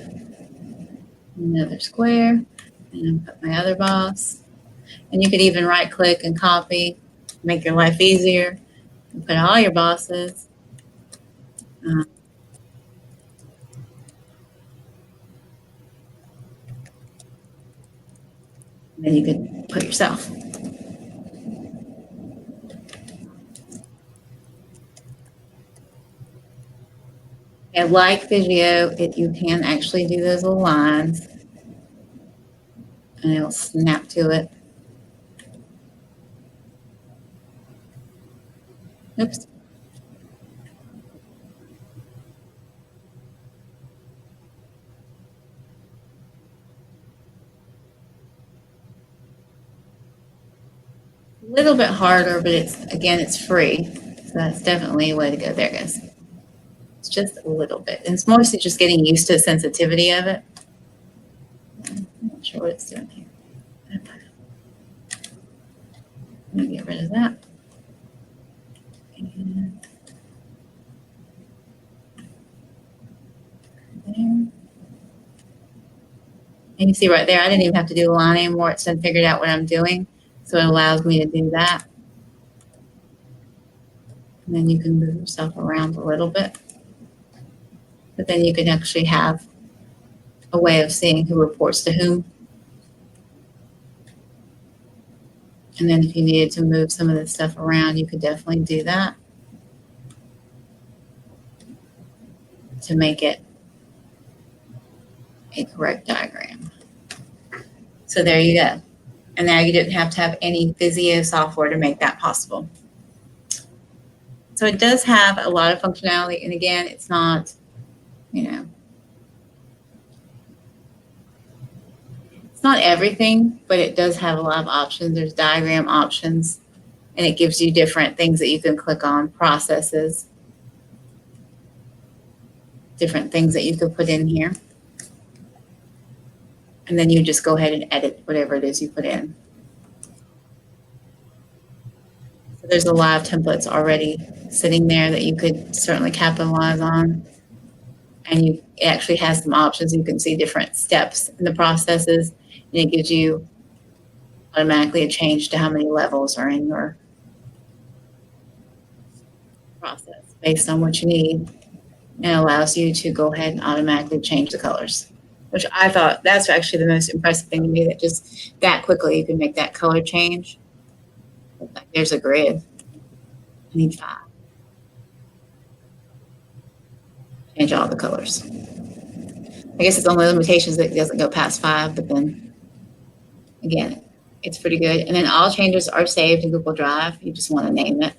A: another square, and put my other boss. And you could even right click and copy, make your life easier, and put all your bosses. And then you could put yourself. And like Visio, you can actually do those little lines, and it'll snap to it. Oops. little bit harder, but it's free. So that's definitely a way to go. There it goes. It's just a little bit. And it's mostly just getting used to the sensitivity of it. I'm not sure what it's doing here. I'm going to get rid of that. And there. And you see right there, I didn't even have to do a line anymore. It's done figured out what I'm doing. So it allows me to do that. And then you can move yourself around a little bit. But then you can actually have a way of seeing who reports to whom. And then if you needed to move some of this stuff around, you could definitely do that to make it a correct diagram. So there you go. And now you didn't have to have any Visio software to make that possible. So it does have a lot of functionality. And again, it's not, it's not everything, but it does have a lot of options. There's diagram options, and it gives you different things that you can click on, processes, different things that you could put in here. And then you just go ahead and edit whatever it is you put in. So there's a lot of templates already sitting there that you could certainly capitalize on. And it actually has some options. You can see different steps in the processes, and it gives you automatically a change to how many levels are in your process based on what you need. And it allows you to go ahead and automatically change the colors, which I thought that's actually the most impressive thing to me, that just that quickly you can make that color change. There's a grid. I need 5. Change all the colors. I guess it's only limitations that it doesn't go past 5, but then again, it's pretty good. And then all changes are saved in Google Drive. You just want to name it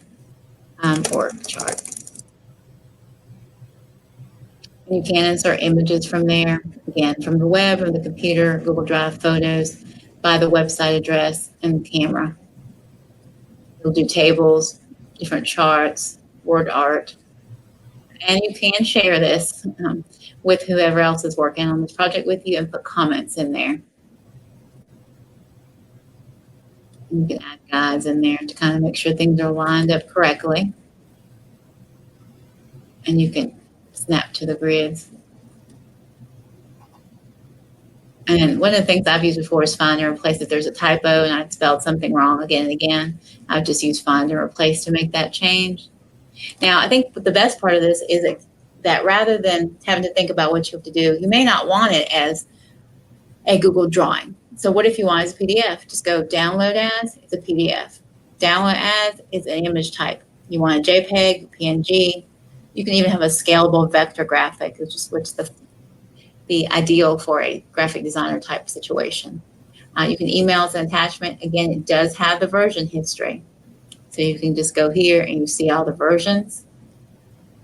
A: or chart. And you can insert images from there, again, from the web, from the computer, Google Drive photos, by the website address and the camera. You'll do tables, different charts, word art. And you can share this with whoever else is working on this project with you and put comments in there. And you can add guides in there to kind of make sure things are lined up correctly. And you can snap to the grids. And one of the things I've used before is find and replace. If there's a typo and I spelled something wrong again and again, I've just used find and replace to make that change. Now, I think the best part of this is that rather than having to think about what you have to do, you may not want it as a Google drawing. So what if you want it as a PDF? Just go download as, it's a PDF. Download as is an image type. You want a JPEG, PNG. You can even have a scalable vector graphic, which is the ideal for a graphic designer type situation. You can email as an attachment. Again, it does have the version history. So you can just go here and you see all the versions.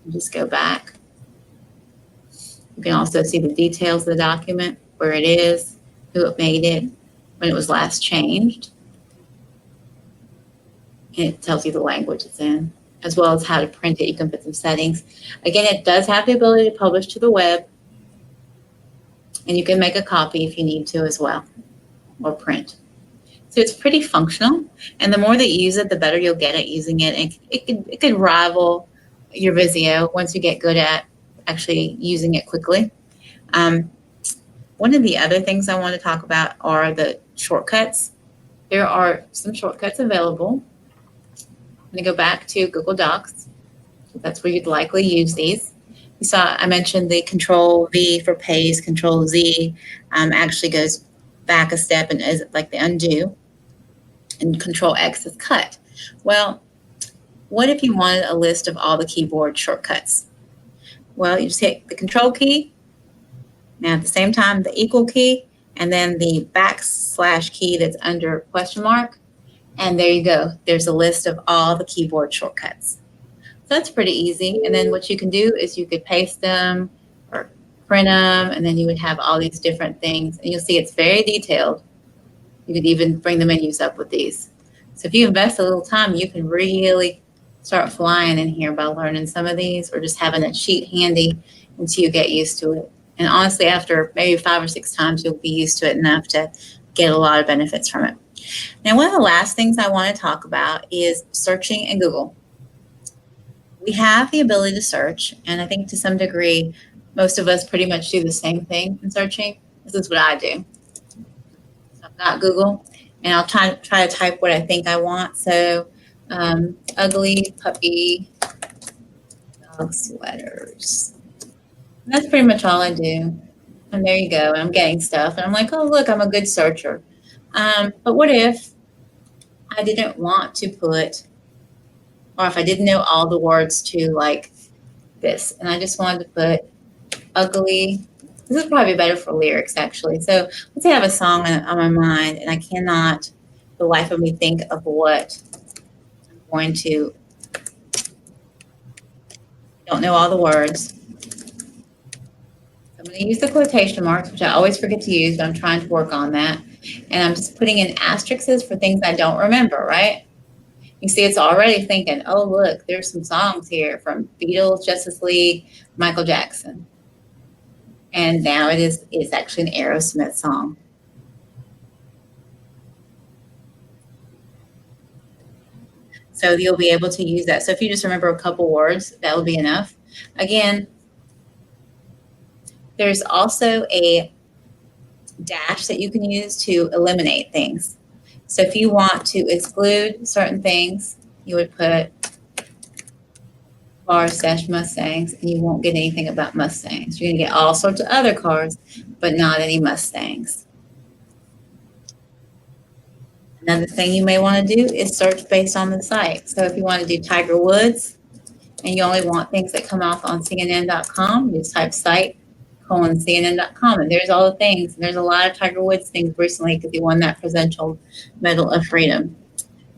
A: You just go back. You can also see the details of the document, where it is, who it made it, when it was last changed. And it tells you the language it's in, as well as how to print it. You can put some settings. Again, it does have the ability to publish to the web. And you can make a copy if you need to as well, or print. So it's pretty functional, and the more that you use it, the better you'll get at using it. And it could rival your Visio once you get good at actually using it quickly. One of the other things I want to talk about are the shortcuts. There are some shortcuts available. I'm going to go back to Google Docs. That's where you'd likely use these. You saw I mentioned the Control V for paste, Control Z actually goes back a step and is like the undo, and Control X is cut. Well, what if you wanted a list of all the keyboard shortcuts? Well, you just hit the Control key, now at the same time the equal key, and then the backslash key that's under question mark, and there you go. There's a list of all the keyboard shortcuts. So that's pretty easy. And then what you can do is you could paste them or print them, and then you would have all these different things. And you'll see it's very detailed. You could even bring the menus up with these. So if you invest a little time, you can really start flying in here by learning some of these or just having a sheet handy until you get used to it. And honestly, after maybe 5 or 6 times, you'll be used to it enough to get a lot of benefits from it. Now, one of the last things I want to talk about is searching in Google. We have the ability to search, and I think to some degree, most of us pretty much do the same thing in searching. This is what I do. So I've got Google, and I'll try to type what I think I want. So ugly puppy dog sweaters. And that's pretty much all I do. And there you go. And I'm getting stuff. And I'm like, oh, look, I'm a good searcher. But what if I didn't want to put, or if I didn't know all the words to like this, and I just wanted to put ugly. This is probably better for lyrics, actually. So let's say I have a song on my mind, and I cannot, for the life of me, think of what I'm going to. Don't know all the words. I'm going to use the quotation marks, which I always forget to use, but I'm trying to work on that. And I'm just putting in asterisks for things I don't remember, right? You see, it's already thinking, oh, look, there's some songs here from Beatles, Justice League, Michael Jackson. And now it's actually an Aerosmith song. So you'll be able to use that. So if you just remember a couple words, that will be enough. Again, there's also a dash that you can use to eliminate things. So if you want to exclude certain things, you would put cars - Mustangs, and you won't get anything about Mustangs. You're going to get all sorts of other cars, but not any Mustangs. Another thing you may want to do is search based on the site. So if you want to do Tiger Woods, and you only want things that come off on CNN.com, you just type site CNN.com, and there's all the things. And there's a lot of Tiger Woods things recently because he won that Presidential Medal of Freedom.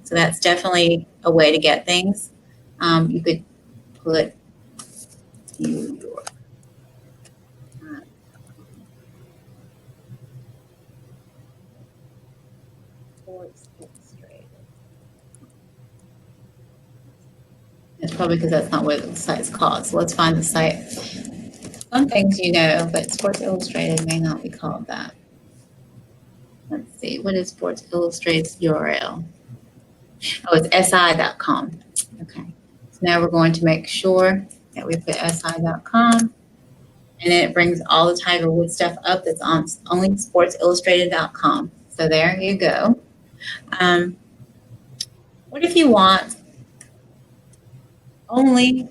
A: So that's definitely a way to get things. You could put New York. Sports Illustrated. It's probably because that's not what the site's called. So let's find the site. Some things you know, but Sports Illustrated may not be called that. Let's see, what is Sports Illustrated's URL? Oh, it's si.com. Okay, so now we're going to make sure that we put si.com, and then it brings all the Tiger Woods stuff up that's on only sportsillustrated.com. So there you go. What if you want only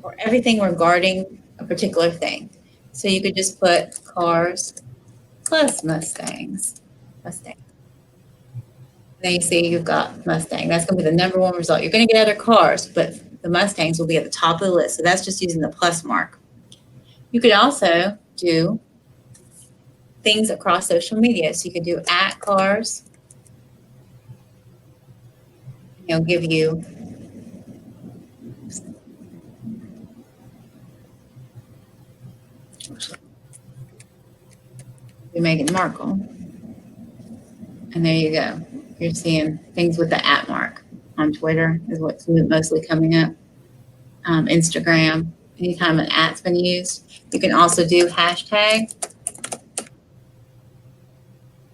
A: or everything regarding a particular thing? So you could just put cars plus Mustangs. Mustang. Then you see you've got Mustang. That's going to be the number one result. You're going to get other cars, but the Mustangs will be at the top of the list. So that's just using the plus mark. You could also do things across social media. So you could do @cars. It'll give you Meghan Markle. And there you go. You're seeing things with the @ mark. On Twitter is what's mostly coming up. Instagram, anytime an @'s been used. You can also do hashtag.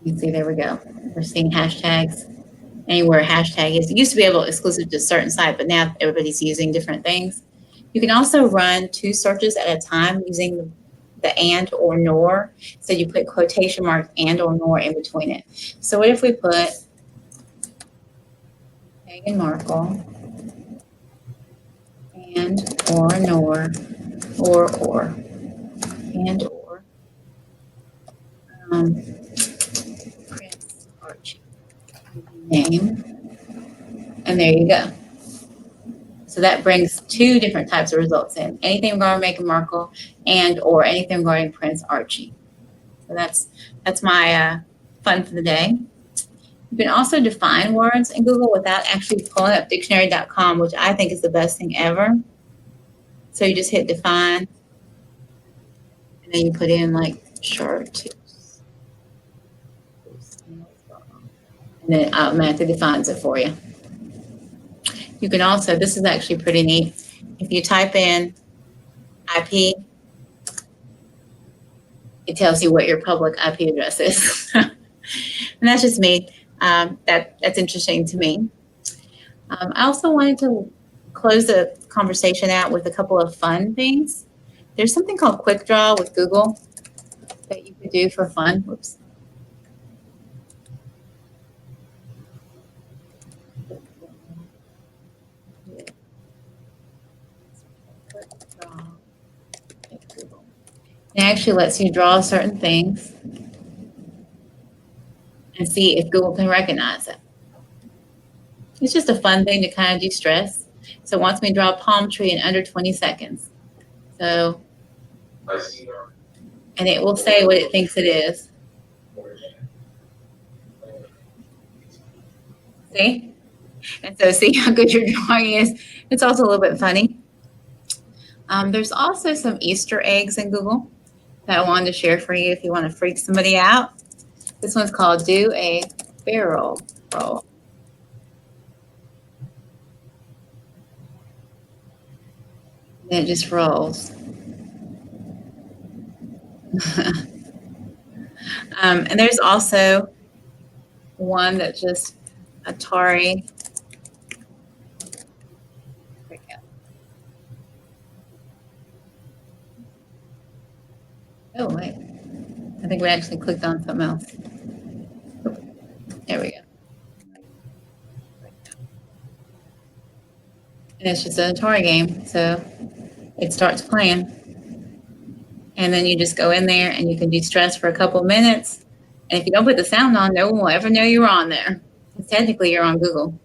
A: You can see, there we go. We're seeing hashtags anywhere a hashtag is. It used to be able to exclusive to a certain site, but now everybody's using different things. You can also run 2 searches at a time using the and or nor. So you put quotation marks and or nor in between it. So what if we put Meghan Markle and or nor or and or Prince Archie name, and there you go. So that brings 2 different types of results in. Anything regarding Meghan Markle and or anything regarding Prince Archie. So that's my fun for the day. You can also define words in Google without actually pulling up dictionary.com, which I think is the best thing ever. So you just hit define, and then you put in like chartreuse. And and then it automatically defines it for you. You can also, this is actually pretty neat, if you type in IP, it tells you what your public IP address is. And that's just me. That's interesting to me. I also wanted to close the conversation out with a couple of fun things. There's something called Quick Draw with Google that you could do for fun. Whoops. It actually lets you draw certain things and see if Google can recognize it. It's just a fun thing to kind of de-stress. So it wants me to draw a palm tree in under 20 seconds. So, and it will say what it thinks it is. See? And so see how good your drawing is. It's also a little bit funny. There's also some Easter eggs in Google that I wanted to share for you if you want to freak somebody out. This one's called Do a Barrel Roll. And it just rolls. And there's also one that just Atari. Oh, wait. I think we actually clicked on something else. There we go. And it's just an Atari game. So it starts playing. And then you just go in there and you can de-stress for a couple minutes. And if you don't put the sound on, no one will ever know you're on there. Technically, you're on Google.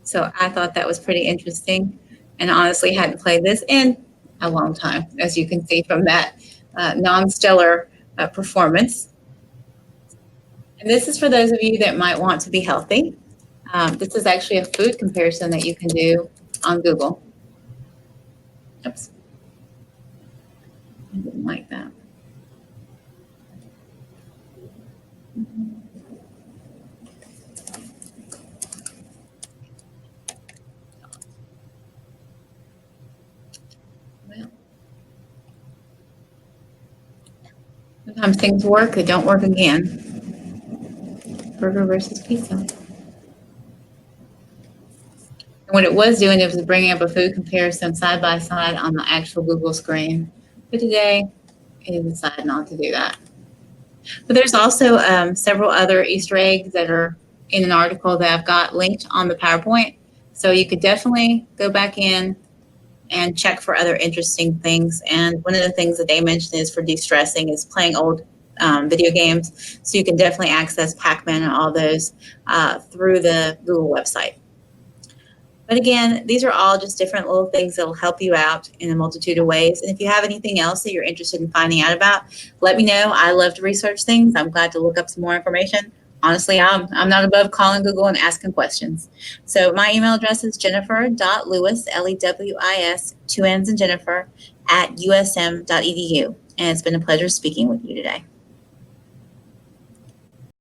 A: So I thought that was pretty interesting. And honestly, hadn't played this in a long time, as you can see from that non-stellar performance. And this is for those of you that might want to be healthy. This is actually a food comparison that you can do on Google. Oops. I didn't like that. Well, sometimes things work, they don't work again. Burger versus pizza. And what it was doing, it was bringing up a food comparison side by side on the actual Google screen. But today, it decided not to do that. But there's also several other Easter eggs that are in an article that I've got linked on the PowerPoint. So you could definitely go back in and check for other interesting things. And one of the things that they mentioned is for de-stressing is playing old video games. So you can definitely access Pac-Man and all those through the Google website. But again, these are all just different little things that will help you out in a multitude of ways. And if you have anything else that you're interested in finding out about, let me know. I love to research things. I'm glad to look up some more information. Honestly, I'm not above calling Google and asking questions. So my email address is jennifer.lewis, Lewis, 2 N's in Jennifer, @usm.edu. And it's been a pleasure speaking with you today.